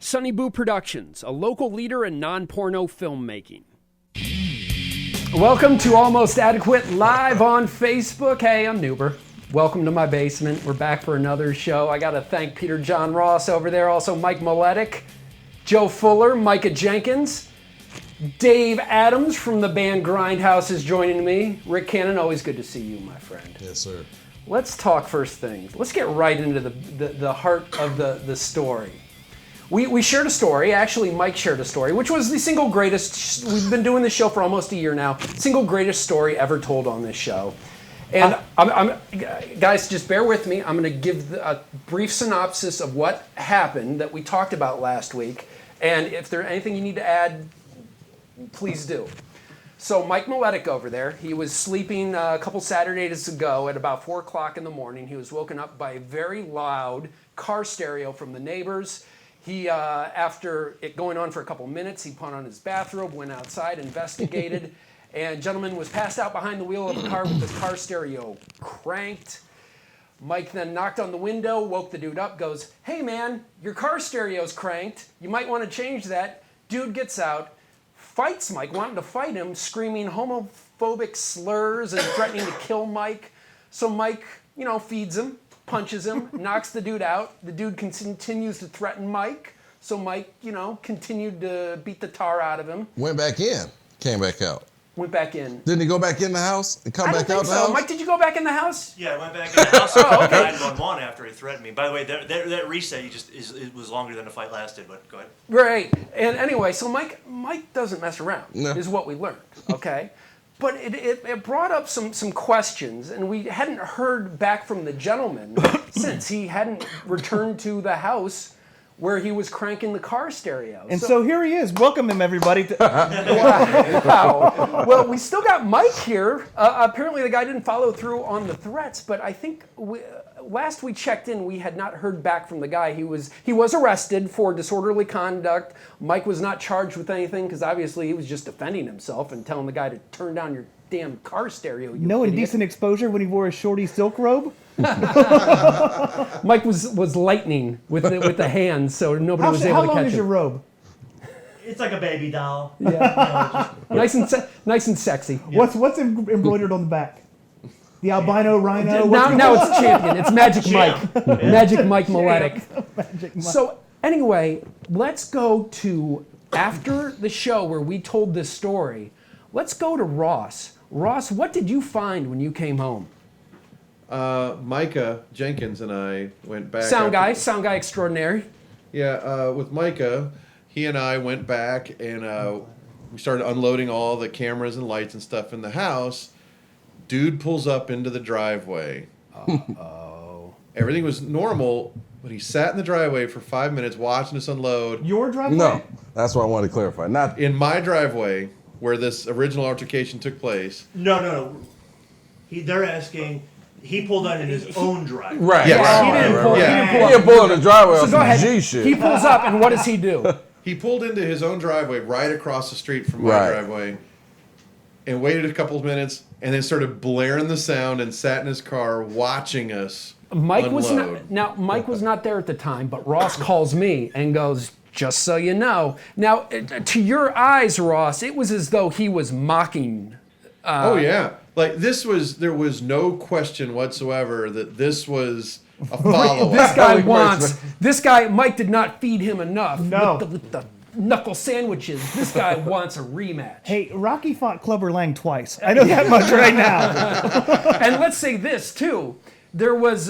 Sunny Boo Productions, a local leader in non-porno filmmaking. Welcome to Almost Adequate live on Facebook. Hey, I'm Nuber. Welcome to my basement. We're back for another show. I got to thank Peter John Ross over there, also Mike Miletic, Joe Fuller, Micah Jenkins, Dave Adams from the band Grindhouse is joining me. Rick Cannon, always good to see you, my friend. Yes, sir. Let's talk first things. Let's get right into the heart of the story. We shared a story, actually Mike shared a story, which was the single greatest, we've been doing this show for almost a year now, single greatest story ever told on this show. And guys, just bear with me. I'm going to give a brief synopsis of what happened that we talked about last week. And if there's anything you need to add, please do. So Mike Miletic over there, he was sleeping a couple Saturdays ago at about 4 o'clock in the morning. He was woken up by a very loud car stereo from the neighbors. He, after it going on for a couple minutes, he put on his bathrobe, went outside, investigated, and gentleman was passed out behind the wheel of a car with the car stereo cranked. Mike then knocked on the window, woke the dude up, goes, "Hey man, your car stereo's cranked. You might want to change that." Dude gets out, fights Mike, wanting to fight him, screaming homophobic slurs and threatening to kill Mike. So Mike, feeds him, punches him, knocks the dude out. The dude continues to threaten Mike. So Mike, continued to beat the tar out of him. Went back in, came back out. Went back in. Didn't he go back in the house and come I don't back think out the so. house? Mike, did you go back in the house? Yeah, I went back in the house. Oh, okay. 911 after he threatened me. By the way, that reset it was longer than the fight lasted. But go ahead. Right. And anyway, so Mike doesn't mess around. No. Is what we learned. Okay. But it brought up some questions, and we hadn't heard back from the gentleman since he hadn't returned to the house where he was cranking the car stereo. And so here he is. Welcome him, everybody. Wow. Well, we still got Mike here. Apparently the guy didn't follow through on the threats, but I think last we checked in, we had not heard back from the guy. He was arrested for disorderly conduct. Mike was not charged with anything because obviously he was just defending himself and telling the guy to turn down your damn car stereo. No indecent exposure when he wore a shorty silk robe. Mike was lightning with the hands, so nobody was able to catch him. How long is your robe? It's like a baby doll. Yeah. Nice and sexy. Yeah. What's embroidered on the back? The albino rhino. Now it's champion. It's Magic Mike. Yeah. Magic Mike Miletic. Magic Mike. So anyway, let's go to after the show where we told this story. Let's go to Ross. Ross, what did you find when you came home? Micah Jenkins and I went back. Sound guy extraordinary. Yeah, with Micah, he and I went back and we started unloading all the cameras and lights and stuff in the house. Dude pulls up into the driveway. Uh-oh. Everything was normal, but he sat in the driveway for 5 minutes watching us unload. Your driveway? No, that's what I wanted to clarify. Not In my driveway, where this original altercation took place. No. They're asking. He pulled out in his own driveway. right. Yes. Right, He didn't right, pull- right. he Yeah. didn't pull He up. didn't pull in the driveway So on go some ahead. G shit. He pulls up, and what does he do? He pulled into his own driveway right across the street from my Right. driveway and waited a couple of minutes and then started blaring the sound and sat in his car watching us Mike unload. Mike was not there at the time, but Ross calls me and goes, "Just so you know." Now, to your eyes, Ross, it was as though he was mocking. Oh yeah, like there was no question whatsoever that this was a follow-up. This guy, Mike did not feed him enough No. with the knuckle sandwiches. This guy wants a rematch. Hey, Rocky fought Clubber Lang twice. I know that much right now. And let's say this too. There was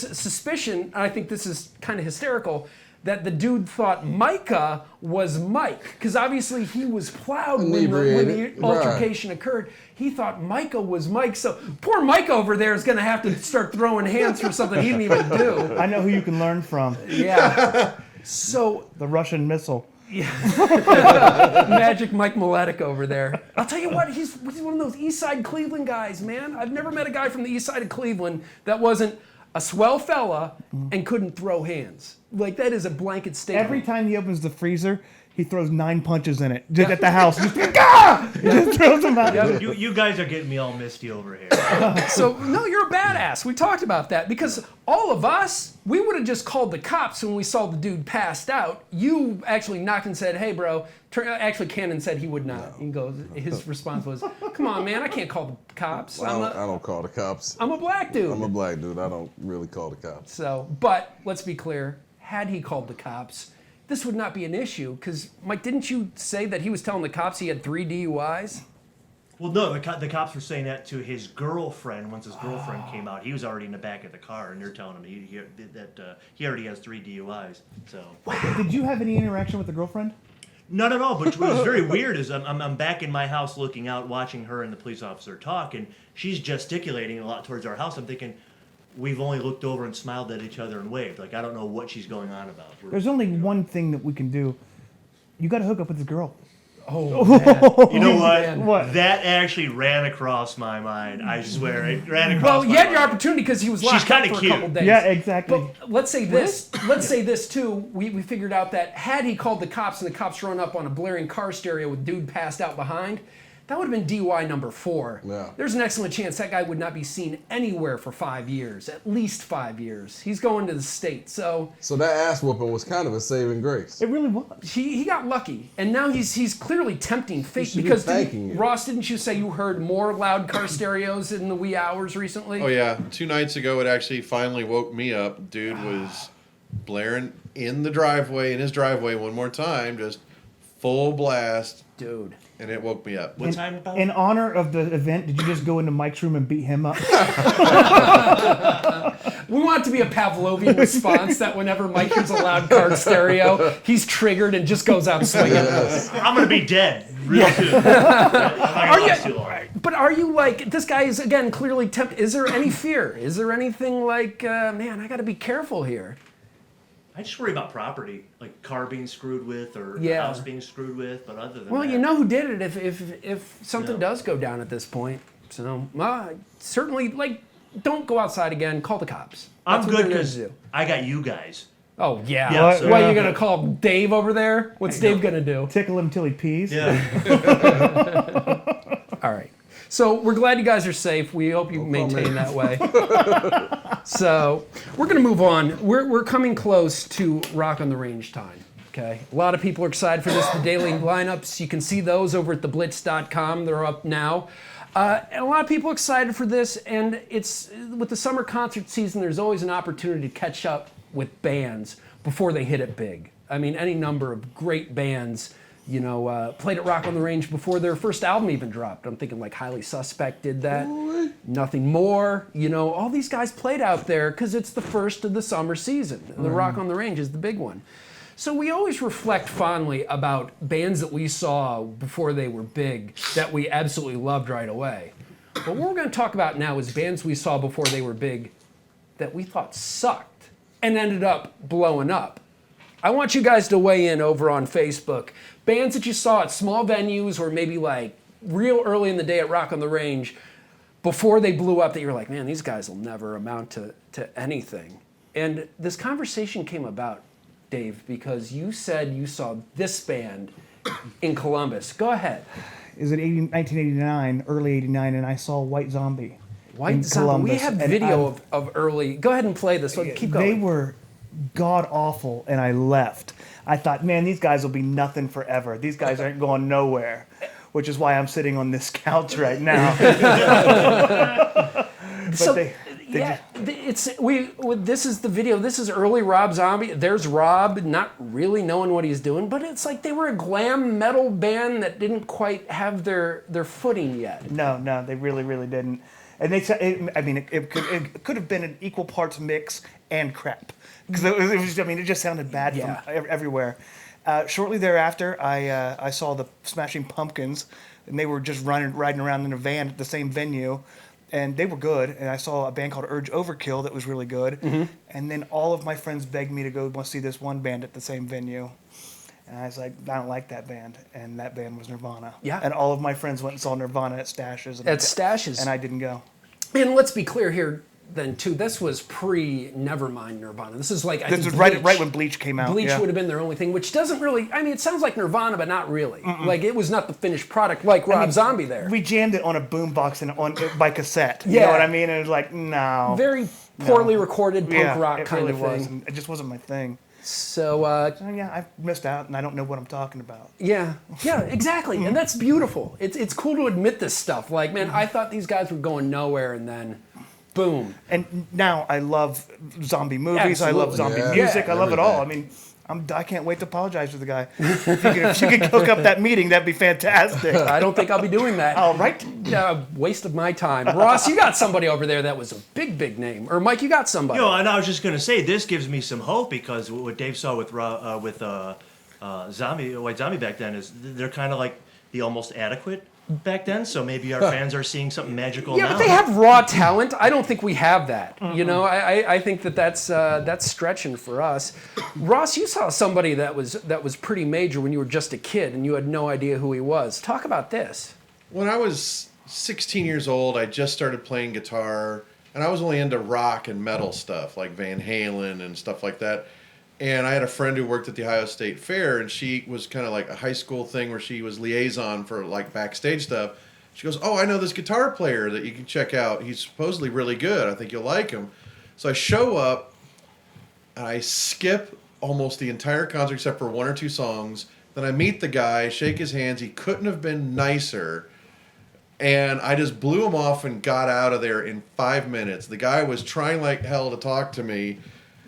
suspicion, and I think this is kind of hysterical, that the dude thought Micah was Mike, because obviously he was plowed when the Inebriated. altercation occurred. He thought Micah was Mike, so poor Mike over there is going to have to start throwing hands for something he didn't even do. I know who you can learn from. Yeah. So The Russian missile. Magic Mike Miletic over there. I'll tell you what, he's one of those East Side Cleveland guys, man. I've never met a guy from the East Side of Cleveland that wasn't a swell fella and couldn't throw hands. Like, that is a blanket statement. Every time he opens the freezer, he throws 9 punches in it just at the house. Just, "Gah!" He just throws them out. You guys are getting me all misty over here. So, no, you're a badass. We talked about that because all of us, we would have just called the cops when we saw the dude passed out. You actually knocked and said, hey, bro. Actually, Cannon said he would not. He goes, his response was, come on, man, I can't call the cops. I don't call the cops. I'm a black dude. I'm a black dude. I don't really call the cops. So, but let's be clear. Had he called the cops, this would not be an issue. Because, Mike, didn't you say that he was telling the cops he had 3 DUIs? Well, no, the cops were saying that to his girlfriend. Once his girlfriend came out, he was already in the back of the car, and they're telling him that he already has 3 DUIs. So. Did you have any interaction with the girlfriend? Not at all. But what was very weird is I'm back in my house looking out, watching her and the police officer talk, and she's gesticulating a lot towards our house. I'm thinking, we've only looked over and smiled at each other and waved. Like, I don't know what she's going on about. There's only one thing that we can do. You got to hook up with this girl. Oh, man. You know what? man. What? That actually ran across my mind. I swear, it ran across Well, my you had mind. your opportunity because he was She's locked up kinda for a cute. couple days. Yeah, exactly. But let's say this. Let's say this too. We figured out that had he called the cops and the cops run up on a blaring car stereo with dude passed out behind, that would have been DUI number 4. Yeah. There's an excellent chance that guy would not be seen anywhere for 5 years, at least 5 years. He's going to the state, so So that ass whooping was kind of a saving grace. It really was. he got lucky, and now he's clearly tempting fate should be because thanking you. Ross, didn't you say you heard more loud car stereos in the wee hours recently? Oh yeah, 2 nights ago it actually finally woke me up. Dude was blaring in the driveway, in his driveway one more time, just full blast, Dude. and it woke me up. What time about? In honor of the event, did you just go into Mike's room and beat him up? We want it to be a Pavlovian response that whenever Mike hears a loud car stereo, he's triggered and just goes out swinging. I'm gonna be dead real soon. I'm not gonna last too long. But are you like, this guy is, again, clearly tempted. Is there any fear? Is there anything like, man, I got to be careful here? I just worry about property, like car being screwed with or the Yeah. house being screwed with. But other than Well, that, you know who did it if something No. does go down at this point. So, certainly, like, don't go outside again. Call the cops. I'm That's what good they're because gonna do. I got you guys. Oh, yeah. Yeah, so- What, are you going to call Dave over there? What's I know. Dave going to do? Tickle him till he pees. Yeah. All right. So we're glad you guys are safe. We hope you maintain that way. So we're going to move on. We're coming close to Rock on the Range time. Okay. A lot of people are excited for this. The daily lineups, you can see those over at theblitz.com. They're up now. And a lot of people are excited for this. And it's with the summer concert season, there's always an opportunity to catch up with bands before they hit it big. I mean, any number of great bands, you know, played at Rock on the Range before their first album even dropped. I'm thinking like Highly Suspect did that. Nothing More. You know, all these guys played out there because it's the first of the summer season. The Rock on the Range is the big one. So we always reflect fondly about bands that we saw before they were big that we absolutely loved right away. But what we're going to talk about now is bands we saw before they were big that we thought sucked and ended up blowing up. I want you guys to weigh in over on Facebook. Bands that you saw at small venues or maybe like real early in the day at Rock on the Range before they blew up that you're like, man, these guys will never amount to anything. And this conversation came about, Dave, because you said you saw this band in Columbus. Go ahead. Is it 1989, early 89, and I saw White Zombie. White in Zombie. We Columbus, have and video of early. Go ahead and play this one. Keep going. They were god awful, and I left. I thought, man, these guys will be nothing forever. These guys aren't going nowhere, which is why I'm sitting on this couch right now. So, they yeah, this is the video. This is early Rob Zombie. There's Rob, not really knowing what he's doing, but it's like they were a glam metal band that didn't quite have their footing yet. No, they really, really didn't. And they said, it could have been an equal parts mix and crap because it just sounded bad Yeah. from everywhere. Shortly thereafter, I saw the Smashing Pumpkins, and they were just riding around in a van at the same venue, and they were good. And I saw a band called Urge Overkill that was really good. Mm-hmm. And then all of my friends begged me to go see this one band at the same venue. And I was like, I don't like that band. And that band was Nirvana. Yeah. And all of my friends went and saw Nirvana at Stashes. At Stashes. And I didn't go. And let's be clear here, then too. This was pre Nevermind Nirvana. This is like I This think was right Bleach. when Bleach came out. Bleach yeah. would have been their only thing, which doesn't really. I mean, it sounds like Nirvana, but not really. Like it was not the finished product, like Rob Zombie there. We jammed it on a boombox and by cassette. You Yeah. know what I mean? And it was like, no. Very poorly recorded punk yeah, rock it kind really of was. thing. And it just wasn't my thing. So So, yeah, I missed out, and I don't know what I'm talking about. yeah, exactly, and that's beautiful. It's cool to admit this stuff. Like, man, I thought these guys were going nowhere, and then, boom. And now I love zombie movies. I love zombie Yeah. music. I love it all. I Everything. mean, I can't wait to apologize to the guy. If you could hook up that meeting, that'd be fantastic. I don't think I'll be doing that. All right. Waste of my time. Ross, you got somebody over there that was a big name. Or Mike, you got somebody. And I was just gonna say this gives me some hope because what Dave saw with White Zombie back then is they're kind of like the almost adequate back then. So maybe our fans are seeing something magical Yeah, now. but they have raw talent. I don't think we have that. You know, I think that's stretching for us. Ross, you saw somebody that was pretty major when you were just a kid and you had no idea who he was. Talk about this. When I was 16 years old, I just started playing guitar, and I was only into rock and metal stuff like Van Halen and stuff like that. And I had a friend who worked at the Ohio State Fair, and she was kind of like a high school thing where she was liaison for like backstage stuff. She goes, "Oh, I know this guitar player that you can check out. He's supposedly really good. I think you'll like him." So I show up, and I skip almost the entire concert except for one or two songs. Then I meet the guy, shake his hands. He couldn't have been nicer. And I just blew him off and got out of there in 5 minutes. The guy was trying like hell to talk to me.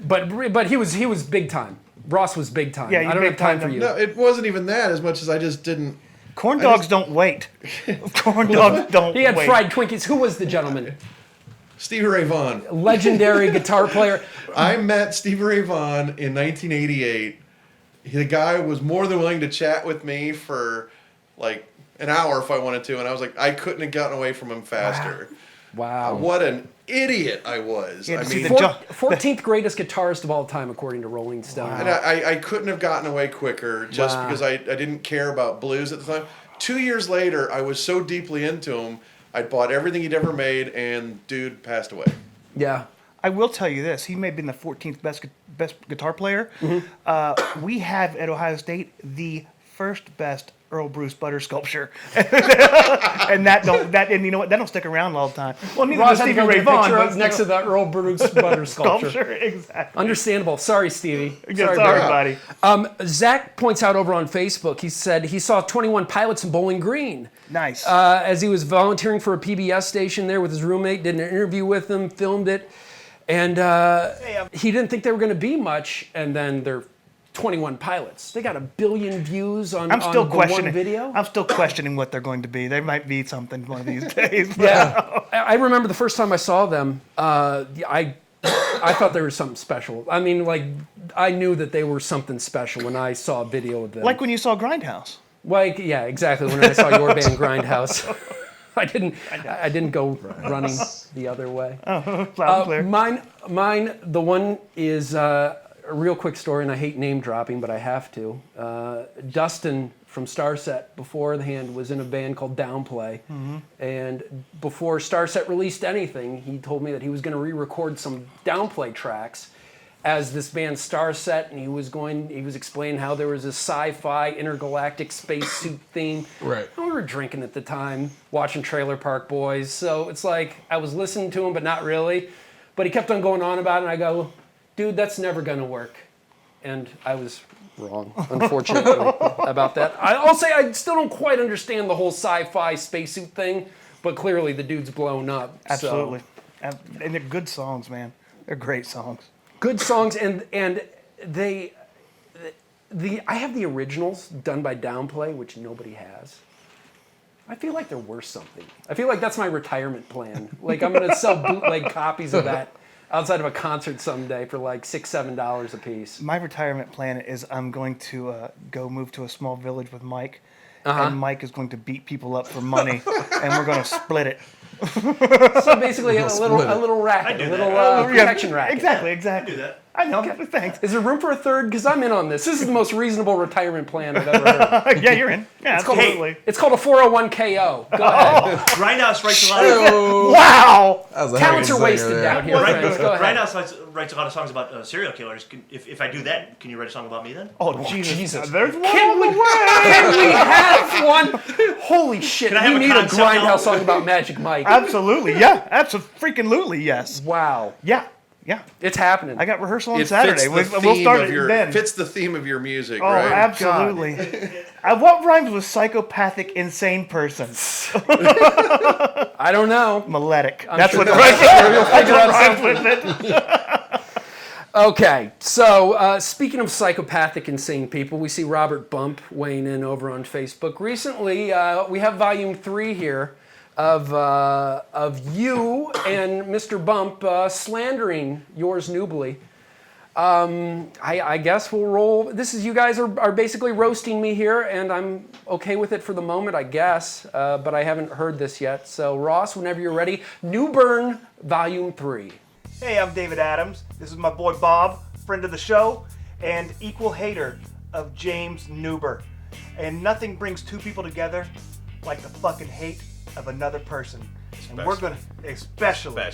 But he was big time. Ross was big time. Yeah, I you don't big have time for time. you. No, it wasn't even that as much as I just didn't. Corn dogs don't wait. Corn dogs don't He had wait. fried Twinkies. Who was the gentleman? Stevie Ray Vaughan. Legendary guitar player. I met Stevie Ray Vaughan in 1988. The guy was more than willing to chat with me for like an hour if I wanted to, and I was like, I couldn't have gotten away from him faster. Wow. What an idiot I was. Yeah, I to see mean, the jo- 14th greatest guitarist of all time, according to Rolling Stone. and I couldn't have gotten away quicker just Wow. because I didn't care about blues at the time. 2 years later, I was so deeply into him, I'd bought everything he'd ever made, and dude passed away. Yeah. I will tell you this: he may have been the 14th best guitar player. We have at Ohio State the first best Earl Bruce butter sculpture, and and you know what? That don't stick around all the time. Well, neither Ross does had to Stevie go Ray get a Vaughan, picture but up next to the Earl Bruce butter sculpture. sculpture, exactly. Understandable. Sorry, Stevie. Sorry, buddy. buddy. Zach points out over on Facebook, he said he saw 21 Pilots in Bowling Green. Nice. As he was volunteering for a PBS station there with his roommate, did an interview with him, filmed it, and he didn't think they were going to be much, and then they're 21 Pilots. They got 1 billion views on, I'm still on the questioning. one video. I'm still questioning what they're going to be. They might be something one of these days. Yeah, I remember the first time I saw them. I thought they were something special. I mean, like I knew that they were something special when I saw a video of them. Like when you saw Grindhouse. Like, yeah, exactly. When I saw your band Grindhouse, I didn't go running the other way. Loud and clear. Mine. The one is a real quick story, and I hate name dropping, but I have to. Dustin from Starset beforehand was in a band called Downplay, and before Starset released anything, he told me that he was going to re-record some Downplay tracks as this band Starset, and he was explaining how there was a sci-fi intergalactic spacesuit theme. Right. And we were drinking at the time, watching Trailer Park Boys, so it's like I was listening to him, but not really. But he kept on going on about it, and I go, dude, that's never gonna work. And I was wrong, unfortunately, about that. I'll say I still don't quite understand the whole sci-fi spacesuit thing, but clearly the dude's blown up. so. Absolutely. And they're good songs, man. They're great songs. Good songs, and I have the originals done by Downplay, which nobody has. I feel like they're worth something. I feel like that's my retirement plan. Like I'm gonna sell bootleg copies of that outside of a concert someday for like $6-7 a piece. My retirement plan is I'm going to go move to a small village with Mike, and Mike is going to beat people up for money, and we're going to split it. So basically a little racket, a little protection racket. Exactly, I exactly. do that. I know. Thanks. Is there room for a third? Because I'm in on this. This is the most reasonable retirement plan I've ever heard. Yeah, you're in. Yeah, absolutely. It's called a 401ko. Go ahead. Grindhouse writes a lot of Wow. That was a Talents heck are of a wasted singer down there. here, friends. Go ahead. Grindhouse writes a lot of songs about serial killers. If I do that, can you write a song about me then? Oh, Jesus. There's one Can on we, the way. can we have one? Holy shit. Can I have We a need a concept Grindhouse album? song about Magic Mike. Absolutely. Yeah. Absolutely. Yes. Wow. Yeah. Yeah. It's happening. I got rehearsal on It Saturday. fits the We'll theme start of it your then. fits the theme of your music, Oh, right? absolutely. What rhymes with psychopathic, insane person? I don't know. Miletic. I'm That's sure what you'll rhymes figure out something. with it. Okay, so speaking of psychopathic, insane people, we see Robert Bump weighing in over on Facebook. Recently, we have Volume 3 here of you and Mr. Bump slandering yours nubly. I guess we'll roll. This is, you guys are basically roasting me here, and I'm okay with it for the moment, I guess. But I haven't heard this yet. So Ross, whenever you're ready, New Burn Volume 3. Hey, I'm David Adams. This is my boy Bob, friend of the show, and equal hater of James Newber. And nothing brings two people together like the fucking hate of another person. And we're gonna, especially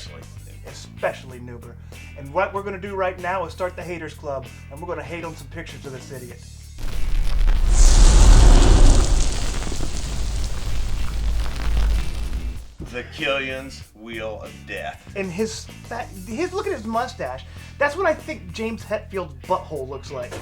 Newber. And what we're gonna do right now is start the Haters Club, and we're gonna hate on some pictures of this idiot. The Killian's Wheel of Death. And his look at his mustache. That's what I think James Hetfield's butthole looks like.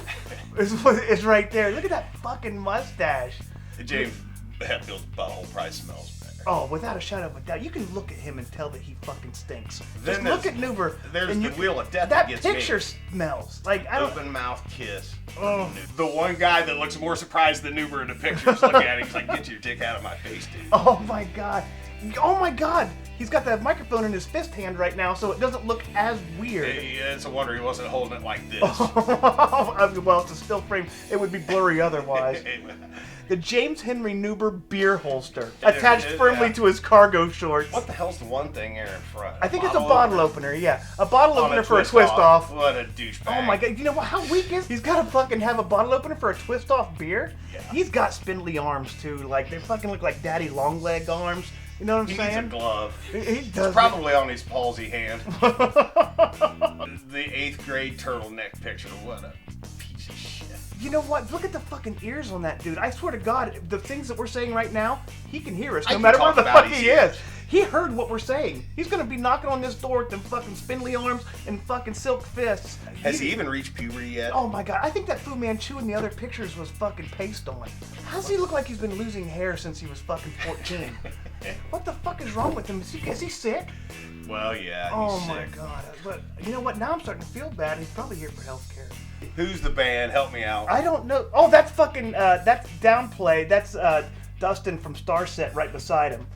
It's right there. Look at that fucking mustache. James Hetfield's butthole probably smells better. Oh, without a shadow of a doubt, you can look at him and tell that he fucking stinks. Then Just look at Newber. there's and the Wheel of Death That that gets picture me. smells like I don't. Open mouth kiss. Oh. The one guy that looks more surprised than Newber in the pictures look at him. He's like, get your dick out of my face, dude. Oh my god. Oh my god. He's got that microphone in his fist hand right now, so it doesn't look as weird. Yeah, it's a wonder he wasn't holding it like this. Well, it's a still frame. It would be blurry otherwise. The James Henry Newber beer holster attached firmly to his cargo shorts. What the hell's the one thing there in front? I think it's a bottle opener. Yeah, a bottle opener for a twist off. What a douchebag. Oh my god! You know what? How weak is? He's got to fucking have a bottle opener for a twist off beer. Yeah. He's got spindly arms too. Like they fucking look like daddy long leg arms. You know what I'm He saying? needs a glove. He does. Probably on his palsy hand. The 8th grade turtleneck picture. What a piece of shit. You know what? Look at the fucking ears on that dude. I swear to God, the things that we're saying right now, he can hear us I no can matter where talk the about fuck his he ears. is. He heard what we're saying. He's gonna be knocking on this door with them fucking spindly arms and fucking silk fists. Has he even reached puberty yet? Oh my god, I think that Fu Manchu in the other pictures was fucking paste on. How does he look like he's been losing hair since he was fucking 14? What the fuck is wrong with him? Is he sick? Well, yeah. Oh he's my sick. god. But you know what? Now I'm starting to feel bad. He's probably here for healthcare. Who's the band? Help me out. I don't know. Oh, that's fucking, that's Downplay. That's Dustin from Starset right beside him.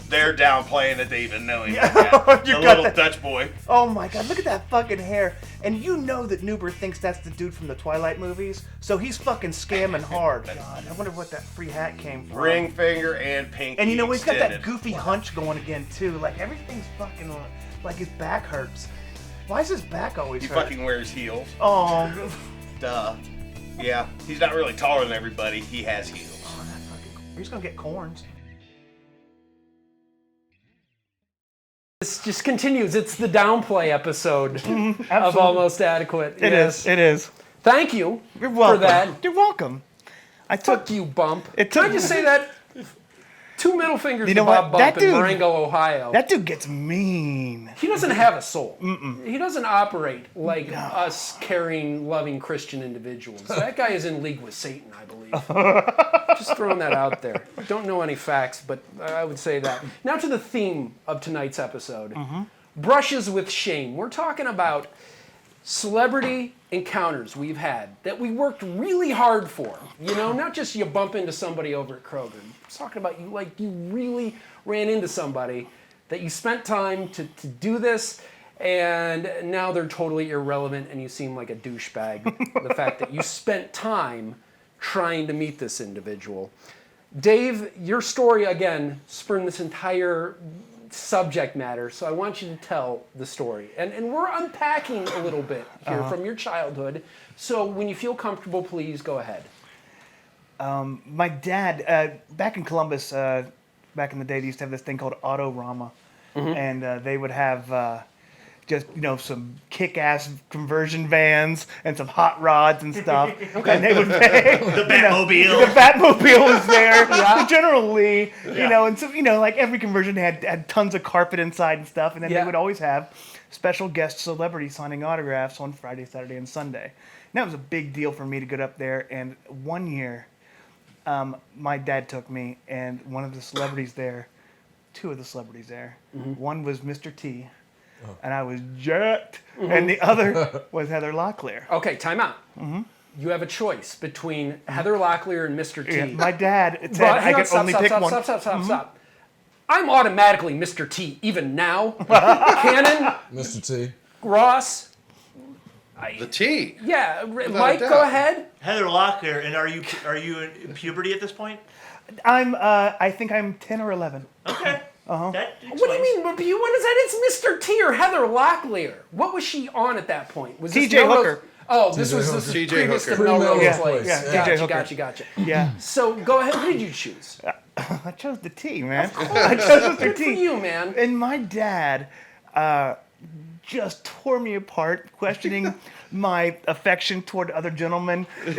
They're downplaying that they even know him. Yeah, Yeah. you The got little that. Dutch boy. Oh my god, look at that fucking hair. And you know that Newber thinks that's the dude from the Twilight movies, so he's fucking scamming hard. God, I wonder what that free hat came from. Ring finger and pinky. And you know, he's got that extended. goofy hunch going again, too. Like, everything's fucking, like his back hurts. Why is his back always He hurt? fucking wears heels. Oh, Duh. Yeah, he's not really taller than everybody. He has heels. that fucking, he's gonna get corns. This just continues. It's the downplay episode of Absolutely. Almost Adequate. It is. It is. Thank you You're welcome. for that. You're welcome. I took Fuck you, Bump. It Can I took- just say that? 2 middle fingers You to know Bob what? Bump That in dude- Marengo, Ohio. that dude gets mean. He doesn't have a soul. He doesn't operate like us caring, loving Christian individuals. That guy is in league with Satan, I believe. Just throwing that out there. Don't know any facts, but I would say that. Now to the theme of tonight's episode. Brushes with shame. We're talking about celebrity encounters we've had that we worked really hard for. You know, not just you bump into somebody over at Kroger. I'm talking about you really ran into somebody that you spent time to do this, and now they're totally irrelevant and you seem like a douchebag. The fact that you spent time trying to meet this individual. Dave, your story again spurned this entire subject matter, so I want you to tell the story. And we're unpacking a little bit here from your childhood. So when you feel comfortable, please go ahead. My dad, back in Columbus, back in the day, they used to have this thing called Autorama. And they would have just, some kick-ass conversion vans and some hot rods and stuff. And they would pay. The Batmobile. The Batmobile was there. General Lee, and so, like every conversion had tons of carpet inside and stuff. And then they would always have special guest celebrities signing autographs on Friday, Saturday, and Sunday. And that was a big deal for me to get up there. And one year, my dad took me, and one of the celebrities there, two of the celebrities there, one was Mr. T, and I was jacked, and the other was Heather Locklear. Okay, time out. You have a choice between Heather Locklear and Mr. T. Yeah, my dad said But I could only pick one. Stop. I'm automatically Mr. T, even now. Cannon, Mr. T. Ross. The T. Yeah, a Mike, doubt. go ahead. Heather Locklear, and are you in puberty at this point? I think I'm 10 or 11. Okay. That What do you explains. mean? What is that? It's Mr. T or Heather Locklear. What was she on at that point? Was this T.J. Melrose- Hooker. Oh, this T.J. was Hooker. T.J. previous to Hooker. Melrose Melrose Place. Place. Yeah, Gotcha, T.J. Hooker. gotcha. Yeah. So go ahead. Who did you choose? I chose the T, man. I chose Mr. Good for T. you, man. And my dad just tore me apart, questioning my affection toward other gentlemen. Wow.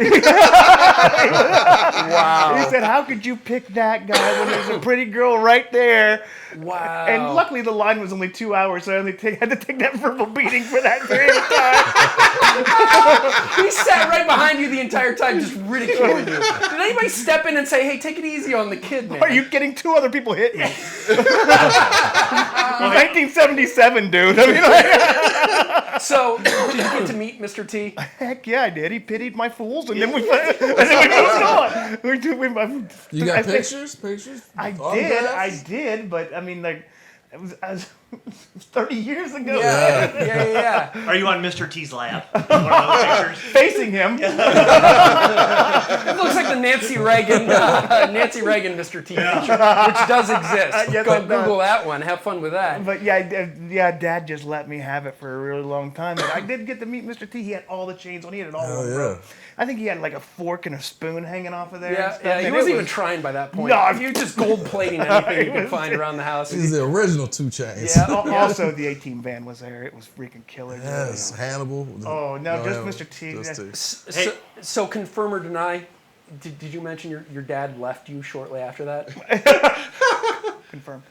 He said, "How could you pick that guy when there's a pretty girl right there?" Wow. And luckily, the line was only 2 hours, so I only had to take that verbal beating for that period of time. He sat right behind you the entire time, just ridiculing you. Did anybody step in and say, "Hey, take it easy on the kid, man"? Are you kidding? 2 other people hit me. 1977, dude. I mean, So, did you get to meet Mr. T? heck yeah, I did. He pitied my fools, and then we moved on. You got pictures? Pictures? I Autographs? did, but I mean, like, it was 30 years ago. Yeah. Are you on Mr. T's lap? One of those pictures. Facing him. It looks like the Nancy Reagan Mr. T picture, which does exist. Yes, Go it does. Google that one. Have fun with that. But yeah, Dad just let me have it for a really long time. And I did get to meet Mr. T. He had all the chains on. He had it all Hell on, yeah. bro. I think he had like a fork and a spoon hanging off of there. and Yeah, stuff. yeah. He And wasn't it even was- trying by that point. No. You were just gold plating anything you could find around the house. He's the original 2 Chainz. Yeah. Also, the A-Team band was there. It was freaking killer. Yes, Hannibal. Oh, no, just Hannibal. Mr. T. Just T. So confirm or deny? Did you mention your dad left you shortly after that? Confirm.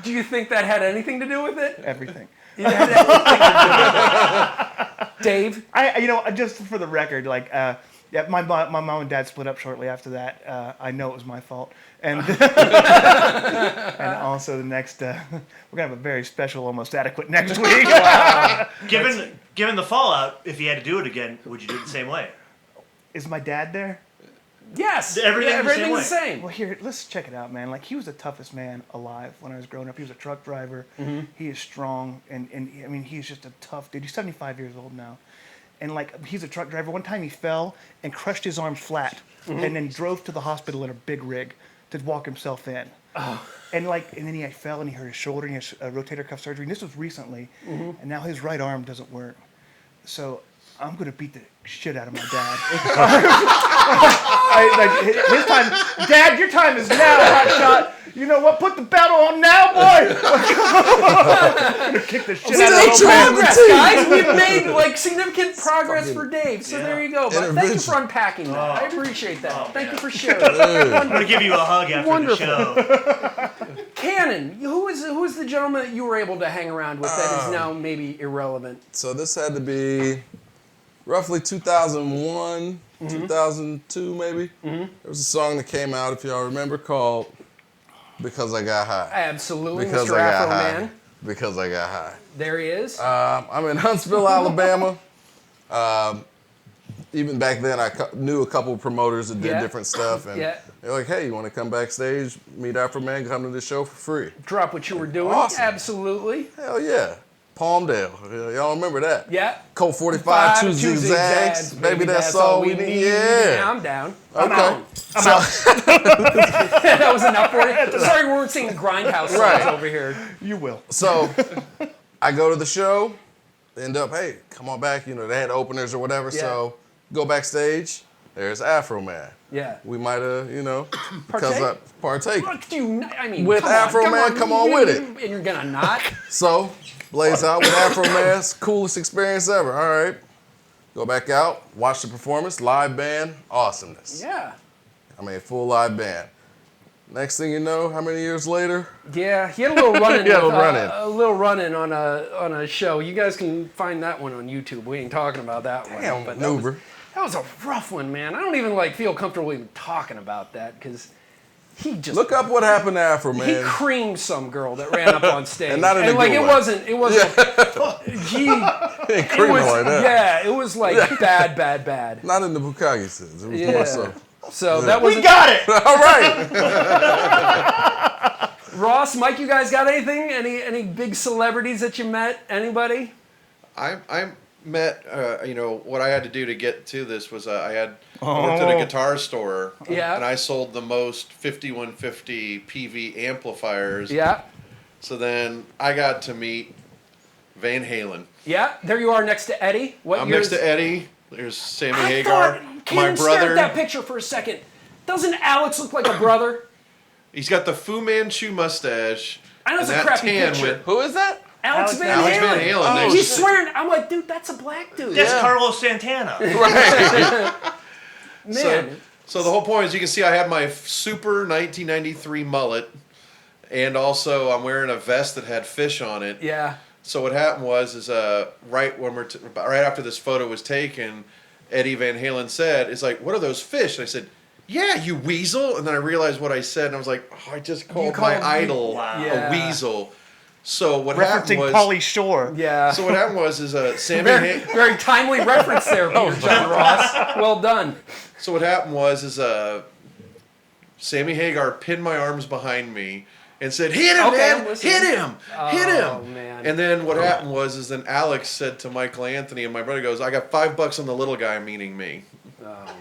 Do you think that had anything to do with it? Everything. It had anything to do with it. Dave? Just for the record, like, yeah, my mom and dad split up shortly after that. I know it was my fault, and and also the next, we're gonna have a very special, almost adequate next week. Given the fallout, if you had to do it again, would you do it the same way? Is my dad there? Yes. Everything's the same everything's way. the same. Well, here, let's check it out, man. Like, he was the toughest man alive when I was growing up. He was a truck driver. He is strong, and I mean, he's just a tough dude. He's 75 years old now. And, like, he's a truck driver. One time he fell and crushed his arm flat and then drove to the hospital in a big rig to walk himself in. And, like, and then he fell and he hurt his shoulder and he has rotator cuff surgery. And this was recently. And now his right arm doesn't work. So I'm going to beat the shit out of my dad. His time, Dad, your time is now, hot shot. You know what? Put the belt on now, boy. I'm gonna kick the shit We've out of made old man. progress, guys. We've made like significant progress for Dave. So there you go. But thank you for unpacking that. I appreciate that. Thank you for sharing. I'm gonna give you a hug after Wonderful. the show. Cannon, who is the gentleman that you were able to hang around with that is now maybe irrelevant? So this had to be roughly 2001, 2002 maybe. There was a song that came out, if y'all remember, called "Because I Got High." Absolutely, Because Mr. I got Afro high. Man. Because I got high. There he is. I'm in Huntsville, Alabama. Even back then, I knew a couple of promoters that did Yeah. different stuff, and Yeah. they're like, "Hey, you want to come backstage, meet Afro Man, come to the show for free?" Drop what you were doing. Awesome. Absolutely. Hell yeah! Palmdale. Y'all remember that? Yeah. Colt 45, two Two zigzags. Baby, that's all we need. Yeah. I'm down. Okay. That was enough for you. Sorry, we weren't singing Grindhouse songs Right. over here. You will. So I go to the show, end up, hey, come on back. You know, they had openers or whatever. Yeah. So go backstage. There's Afro Man. Yeah. We might have, because Partake? I partake. Look, I mean, With come Afro on, Man, come on with it. And you're gonna not? So blaze out with Afro Man. Coolest experience ever. All right. Go back out, watch the performance, live band, awesomeness. Yeah. I mean, full live band. Next thing you know, how many years later? Yeah, he had a little run-in. He had a with, run-in. a little run-in on a show. You guys can find that one on YouTube. We ain't talking about that one. Damn, But maneuver. that was a rough one, man. I don't even feel comfortable even talking about that because he just Look up what happened to Afro he Man. creamed some girl that ran up on stage. And not in a like good it way. wasn't he He it creamed was, like that. yeah, it was like bad. Not in the Bukaki sense. It was Yeah. more so. So that We was got it. All right. Ross, Mike, you guys got anything? Any big celebrities that you met? Anybody? I met, what I had to do to get to this was I worked at a guitar store. Yeah. And I sold the most 5150 PV amplifiers. Yeah. So then I got to meet Van Halen. Yeah, there you are next to Eddie. What I'm years? next to Eddie. There's Sammy I Hagar. thought, My Ken, stare at brother. that picture for a second. Doesn't Alex look like a brother? He's got the Fu Manchu mustache. I know it's and a that crappy tan picture. with- Who is that? Alex Van Halen. Alex Van Halen. Oh, He's Next- swearing. I'm like, dude, that's a black dude. That's Yeah. Carlos Santana. Man. So the whole point is, you can see I have my super 1993 mullet, and also I'm wearing a vest that had fish on it. Yeah. So what happened was right after this photo was taken, Eddie Van Halen said, "It's like, what are those fish?" And I said, "Yeah, you weasel." And then I realized what I said, and I was like, "Oh, I just called called my idol Yeah. a weasel." So what happened Referencing was, Pauly Shore. Yeah. so what happened was Sammy. Very timely reference there, Peter John Ross. Well done. So what happened was Sammy Hagar pinned my arms behind me and said, "Hit him, Okay, I'm man! listening. Hit him! Hit him!" Oh, man. And then what happened was then Alex said to Michael Anthony, and my brother goes, "I got $5 on the little guy," meaning me. Oh,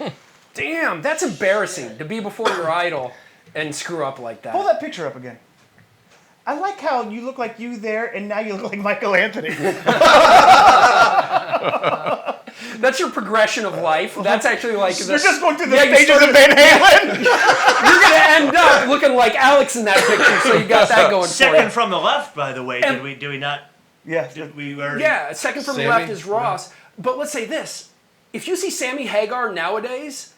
man. Damn, that's embarrassing to be before your idol and screw up like that. Pull that picture up again. I like how you look like you there, and now you look like Michael Anthony. That's your progression of life. That's actually like You're just going through the Yeah, you stages started- of Van Halen. You're gonna end up looking like Alex in that picture, so you got that going for Second you. from the left, by the way. And- Did we not? Yeah. Did we already? Yeah, second from the Sammy? left is Ross. But let's say this: if you see Sammy Hagar nowadays,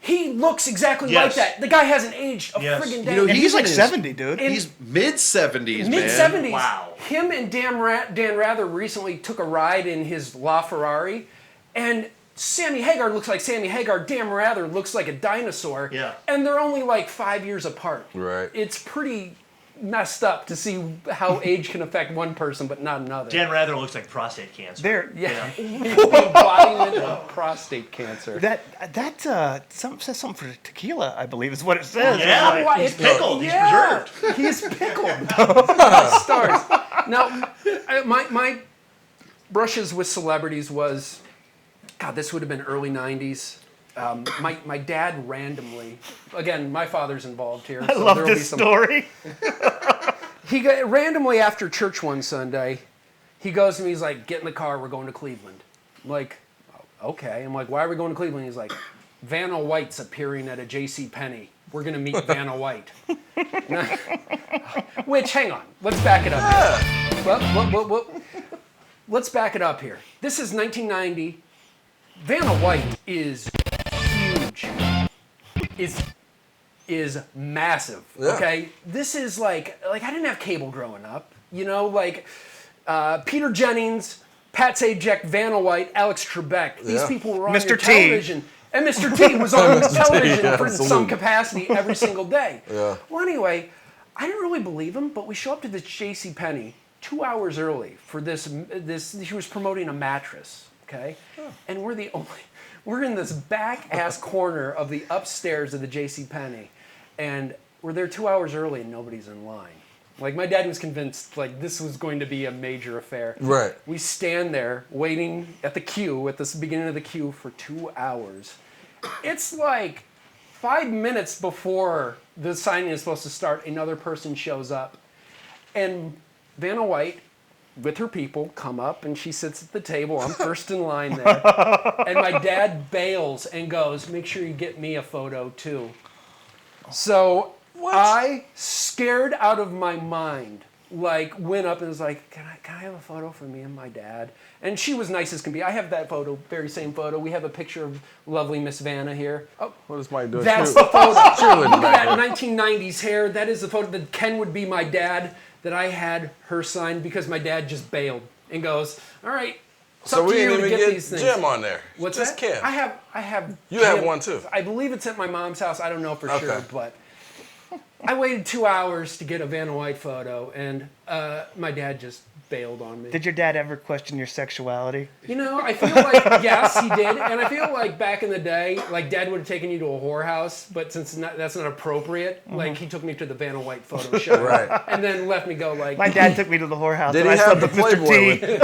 he looks exactly like Yes. that. The guy hasn't aged a Yes. friggin' day. You know, And he's like in his- 70, dude. And- He's mid-70s, man. Mid-70s. Wow. Him and Dan Rather recently took a ride in his LaFerrari, and Sammy Hagar looks like Sammy Hagar. Dan Rather looks like a dinosaur. Yeah. And they're only like 5 years apart. Right. It's pretty messed up to see how age can affect one person but not another. Dan Rather looks like prostate cancer. There. Yeah. Embodiment of prostate cancer. That says something for tequila, I believe, is what it says. Yeah. It's like- Why, He's it's pickled. He's preserved. He's pickled. Stars. Now, my brushes with celebrities was, God, this would have been early 90s. My dad randomly, again, my father's involved here. I love this story. He got, randomly after church one Sunday, he goes to me, he's like, "Get in the car, we're going to Cleveland." I'm like, "Okay." I'm like, "Why are we going to Cleveland?" He's like, "Vanna White's appearing at a J.C. Penney. We're going to meet Vanna White." Which, hang on, let's back it up here. Let's back it up here. This is 1990. Vanna White is huge. Is massive. Yeah. Okay, this is like I didn't have cable growing up. You know, like Peter Jennings, Pat Sajak, Vanna White, Alex Trebek. These Yeah. people were on Mr. your T. television. And Mr. T was on television yeah, for some absolutely. capacity every single day. Yeah. Well, anyway, I didn't really believe him, but we show up to this J.C. Penney 2 hours early for this. He was promoting a mattress, okay? And we're in this back ass corner of the upstairs of the J.C. Penney, and we're there 2 hours early and nobody's in line. Like my dad was convinced like this was going to be a major affair. Right. We stand there waiting at the queue, at the beginning of the queue for 2 hours. It's like 5 minutes before the signing is supposed to start, another person shows up. And Vanna White, with her people, come up and she sits at the table. I'm first in line there. And my dad bails and goes, make sure you get me a photo too. So I, scared out of my mind, like went up and was like, can I have a photo for me and my dad? And she was nice as can be. I have that photo, very same photo. We have a picture of lovely Miss Vanna here. Oh, What is Mike doing? that's Cheer- the photo. cheerleading Look back at there. that 1990s hair. That is the photo that Ken would be my dad, that I had her sign because my dad just bailed and goes, all right, it's So up we to you didn't to even get get these things. Jim on there. What's Just that? Ken. I have. You have Jim. one too. I believe it's at my mom's house. I don't know for Okay. sure, but I waited 2 hours to get a Vanna White photo, and my dad just bailed on me. Did your dad ever question your sexuality? You know, I feel like, yes, he did. And I feel like back in the day, like dad would have taken you to a whorehouse, but since that's not appropriate, like he took me to the Vanna White photo show. Right. And then let me go like, My dad took me to the whorehouse. Did and he I have slept the with Mr. Playboy T. with?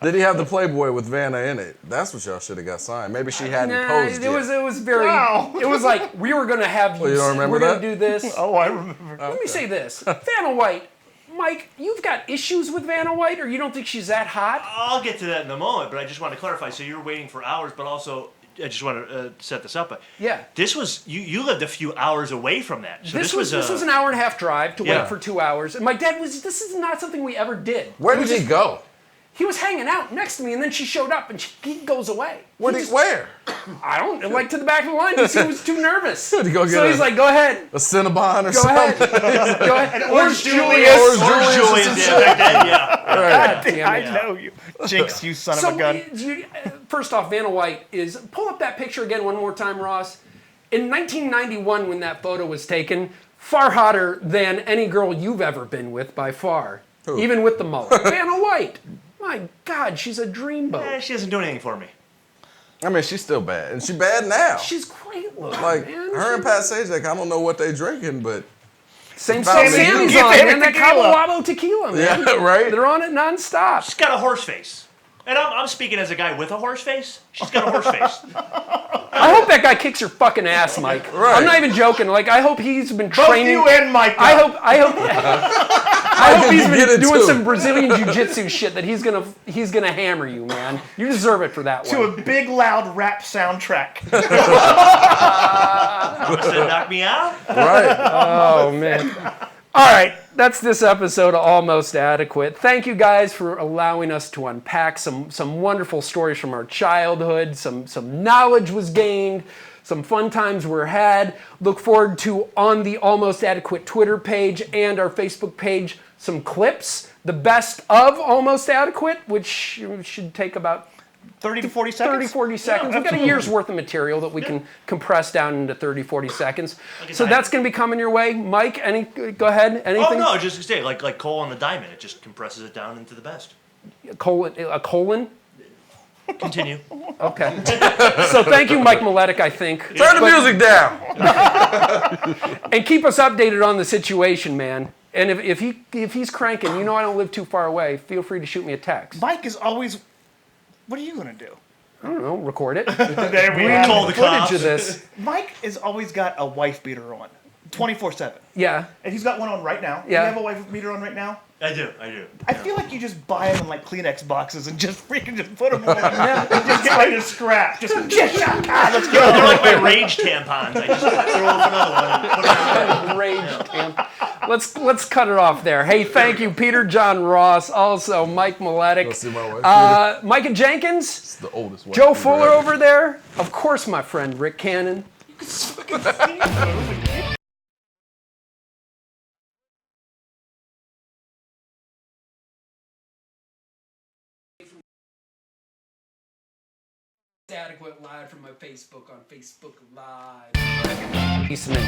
Did he have the Playboy with Vanna in it? That's what y'all should have got signed. Maybe she hadn't nah, posed it yet. was very, Wow. it was like, we were going to have you, you don't remember we're going that? to do this. Oh, I remember. Let me say this, Vanna White, Mike, you've got issues with Vanna White, or you don't think she's that hot? I'll get to that in a moment, but I just want to clarify. So you're waiting for hours, but also I just want to set this up. But Yeah. this was you lived a few hours away from that. So This was an hour and a half drive to Yeah. wait for 2 hours. And my dad was, this is not something we ever did. Where It was did he go? He was hanging out next to me, and then she showed up, and he goes away. Where? I don't, like to the back of the line because he was too nervous. Did he go get so a- he's like, go ahead. A Cinnabon or Go something? ahead. Go ahead. Orange Julius. Orange Orange Julius. Julius. Yeah, back then, yeah. God damn I it. know you. Jinx, you son So, of a gun. first off, Vanna White is, pull up that picture again one more time, Ross. In 1991, when that photo was taken, far hotter than any girl you've ever been with by far. Who? Even with the mullet. Vanna White. My God, she's a dreamboat. She doesn't do anything for me. I mean, she's still bad. And she bad now. She's great looking, Like, man. her and Pat Sajak, I don't know what they drinking, but... Same About stuff me. Sammy's Give on, him man. That tequila. Cabo Wabo tequila, man. Yeah, right? They're on it nonstop. She's got a horse face. And I'm speaking as a guy with a horse face. She's got a horse face. I hope that guy kicks your fucking ass, Mike. Right. I'm not even joking. Like, I hope he's been Both training. you and Mike. I hope he's you get been it doing too. some Brazilian jiu-jitsu shit that he's gonna hammer you, man. You deserve it for that to one. a big, loud rap soundtrack. Wants to knock me out? Right. Oh man. All right, that's this episode of Almost Adequate. Thank you guys for allowing us to unpack some wonderful stories from our childhood. Some knowledge was gained. Some fun times were had. Look forward to, on the Almost Adequate Twitter page and our Facebook page, some clips. The best of Almost Adequate, which should take about 30 to 40 seconds? 30, 40 seconds. We've got a year's worth of material that we can compress down into 30, 40 seconds. So that's going to be coming your way. Mike, go ahead. Oh Anything? no, just to say, like coal on the diamond, it just compresses it down into the best. A colon? Continue. Okay. So thank you, Mike Maletic, I think. Turn the music down. And keep us updated on the situation, man. And if he's cranking, you know I don't live too far away, feel free to shoot me a text. Mike is always. What are you going to do? I don't know, record it. There we Call the cops. Footage of this. Mike has always got a wife beater on 24/7. Yeah. And he's got one on right now. Yeah. You have a wife beater on right now? I do. I feel like you just buy them in like Kleenex boxes and just freaking just put them on and just get ready to scrap. Just let's go. They're like my rage tampons. I just throw up another one and put it in. Rage camp. Let's cut it off there. Hey, thank you, Peter John Ross, also Mike Go Maletic, see my wife. Micah Jenkins, It's the oldest one. Joe Fuller over there, of course, my friend Rick Cannon. Adequate live from my Facebook on Facebook Live. Listening.